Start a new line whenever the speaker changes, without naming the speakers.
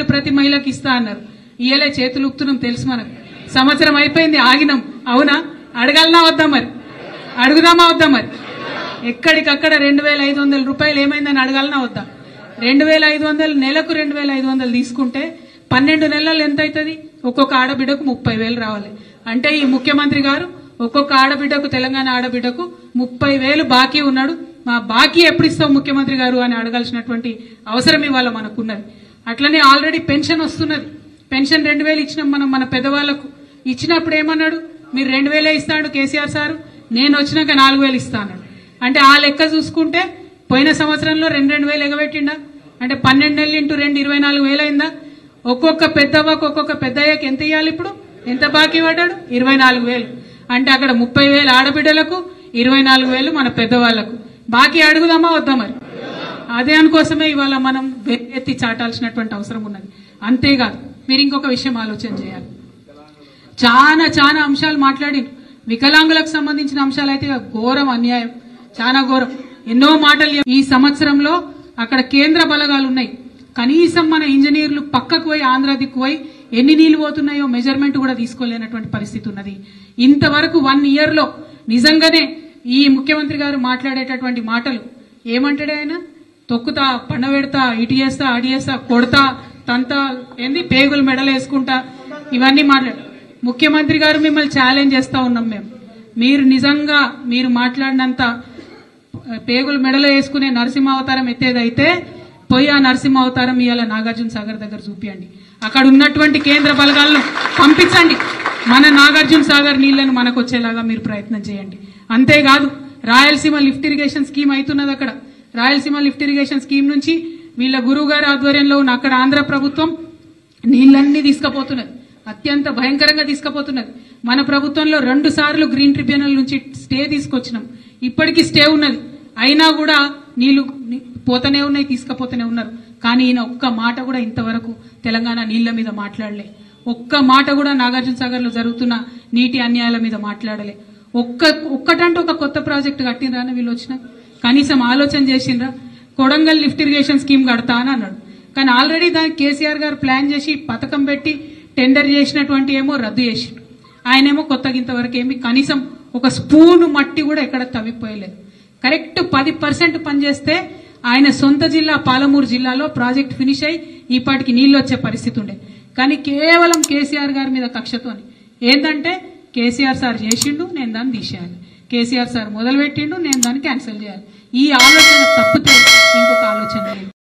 రూపాయలు ప్రతి మహిళకి ఇస్తా అన్నారు. ఇయ్యలే, చేతులు ఊపుతున్నాం తెలుసు మనకు. సంవత్సరం అయిపోయింది, ఆగినాం. అవునా? అడగాలనా వద్దా మరి? అడుగుదామా వద్దా మరి? ఎక్కడికక్కడ 2500 రూపాయలు ఏమైందని అడగాలనా వద్దా? 2500 నెలకు 2500 తీసుకుంటే 12 నెలలు ఎంత అవుతుంది? ఒక్కొక్క ఆడబిడ్డకు 30,000 రావాలి. అంటే ఈ ముఖ్యమంత్రి గారు ఒక్కొక్క ఆడబిడ్డకు, తెలంగాణ ఆడబిడ్డకు 30,000 బాకీ ఉన్నాడు. మా బాకీ ఎప్పుడు ఇస్తావు ముఖ్యమంత్రి గారు అని అడగాల్సినటువంటి అవసరం ఇవాళ మనకున్నది. అట్లనే ఆల్రెడీ పెన్షన్ వస్తున్నది. పెన్షన్ 2000 ఇచ్చినాం మనం మన పెద్దవాళ్లకు. ఇచ్చినప్పుడు ఏమన్నాడు? మీరు 2000 ఇస్తాడు కేసీఆర్ సారు, నేను వచ్చినాక 4000 ఇస్తాను. అంటే ఆ లెక్క చూసుకుంటే పోయిన సంవత్సరంలో 2,000 ఎగబెట్టిండా? అంటే 12 నెలలు ఇంటూ 2 24,000 అయిందా? ఒక్కొక్క పెద్దవ్వకు ఒక్కొక్క పెద్దయ్యకి ఎంత ఇవ్వాలి? ఇప్పుడు ఎంత బాకీ పడ్డాడు? 24,000. అంటే అక్కడ 30,000 ఆడబిడ్డలకు, 24,000 మన పెద్దవాళ్లకు. బాకీ అడుగుదామా వద్దా మరి? అదే అందుకోసమే ఇవాళ మనం ఎత్తి చాటాల్సినటువంటి అవసరం ఉన్నది. అంతేకాదు, మీరు ఇంకొక విషయం ఆలోచన చేయాలి. చాలా అంశాలు మాట్లాడి వికలాంగులకు సంబంధించిన అంశాలు అయితే ఘోరం, అన్యాయం, చాలా ఘోరం. ఎన్నో మాటలు. ఈ సంవత్సరంలో అక్కడ కేంద్ర బలగాలు ఉన్నాయి. కనీసం మన ఇంజనీర్లు పక్కకు పోయి ఆంధ్ర దిక్కు పోయి ఎన్ని నీళ్లు పోతున్నాయో మెజర్మెంట్ కూడా తీసుకోలేనటువంటి పరిస్థితి ఉన్నది. ఇంతవరకు 1 ఇయర్ లో నిజంగానే ఈ ముఖ్యమంత్రి గారు మాట్లాడేటటువంటి మాటలు ఏమంటాడు? ఆయన తొక్కుతా, పండబెడతా, ఇటు చేస్తా, అడి చేస్తా, కొడతా, తంతా, ఏంది పేగులు మెడలు వేసుకుంటా, ఇవన్నీ మాట్లాడు. ముఖ్యమంత్రి గారు మిమ్మల్ని ఛాలెంజ్ చేస్తా ఉన్నాం మేము. మీరు నిజంగా మీరు మాట్లాడినంత పేగులు మెడలో వేసుకునే నరసింహ అవతారం ఎత్తేదైతే పోయి ఆ నరసింహ అవతారం ఇవాళ నాగార్జున సాగర్ దగ్గర చూపియండి. అక్కడ ఉన్నటువంటి కేంద్ర బలగాలను పంపించండి. మన నాగార్జున సాగర్ నీళ్లను మనకు వచ్చేలాగా మీరు ప్రయత్నం చేయండి. అంతేకాదు, రాయలసీమ లిఫ్ట్ ఇరిగేషన్ స్కీమ్ అవుతున్నది. అక్కడ రాయలసీమ లిఫ్ట్ ఇరిగేషన్ స్కీమ్ నుంచి వీళ్ళ గురువు గారి ఆధ్వర్యంలో ఉన్న అక్కడ ఆంధ్ర ప్రభుత్వం నీళ్లన్నీ తీసుకుపోతున్నది. అత్యంత భయంకరంగా తీసుకుపోతున్నది. మన ప్రభుత్వంలో 2 సార్లు గ్రీన్ ట్రిబ్యునల్ నుంచి స్టే తీసుకొచ్చినాం. ఇప్పటికీ స్టే ఉన్నది. అయినా కూడా నీళ్లు పోతూనే ఉన్నాయి, తీసుకుపోతూనే ఉన్నారు. కానీ ఈయన ఒక్క మాట కూడా ఇంతవరకు తెలంగాణ నీళ్ల మీద మాట్లాడలే. ఒక్క మాట కూడా నాగార్జున సాగర్ లో జరుగుతున్న నీటి అన్యాయాల మీద మాట్లాడలే. ఒక్కటంటే ఒక కొత్త ప్రాజెక్టు కట్టినరా అని వీళ్ళు వచ్చినా కనీసం ఆలోచన చేసిండ్రా? కొడంగల్ లిఫ్ట్ ఇరిగేషన్ స్కీమ్ కడతా అని అన్నాడు. కానీ ఆల్రెడీ దానికి కేసీఆర్ గారు ప్లాన్ చేసి పథకం పెట్టి టెండర్ చేసినటువంటి ఏమో రద్దు చేసిండు. ఆయనేమో కొత్తగా ఇంతవరకు ఏమి కనీసం ఒక స్పూను మట్టి కూడా ఎక్కడ తవ్విపోయలేదు. కరెక్ట్ 10% పనిచేస్తే ఆయన సొంత జిల్లా పాలమూరు జిల్లాలో ప్రాజెక్ట్ ఫినిష్ అయి ఈపాటికి నీళ్లు వచ్చే పరిస్థితి ఉండే. కానీ కేవలం కేసీఆర్ గారి మీద కక్షతోని ఏంటంటే కేసీఆర్ సార్ చేసిండు, నేను దాన్ని తీసేయాలి, కేసీఆర్ సార్ మొదలు పెట్టిండు, నేను దాన్ని క్యాన్సిల్ చేయాలి. ఈ ఆలోచన తప్పితే ఇంకొక ఆలోచన లేదు.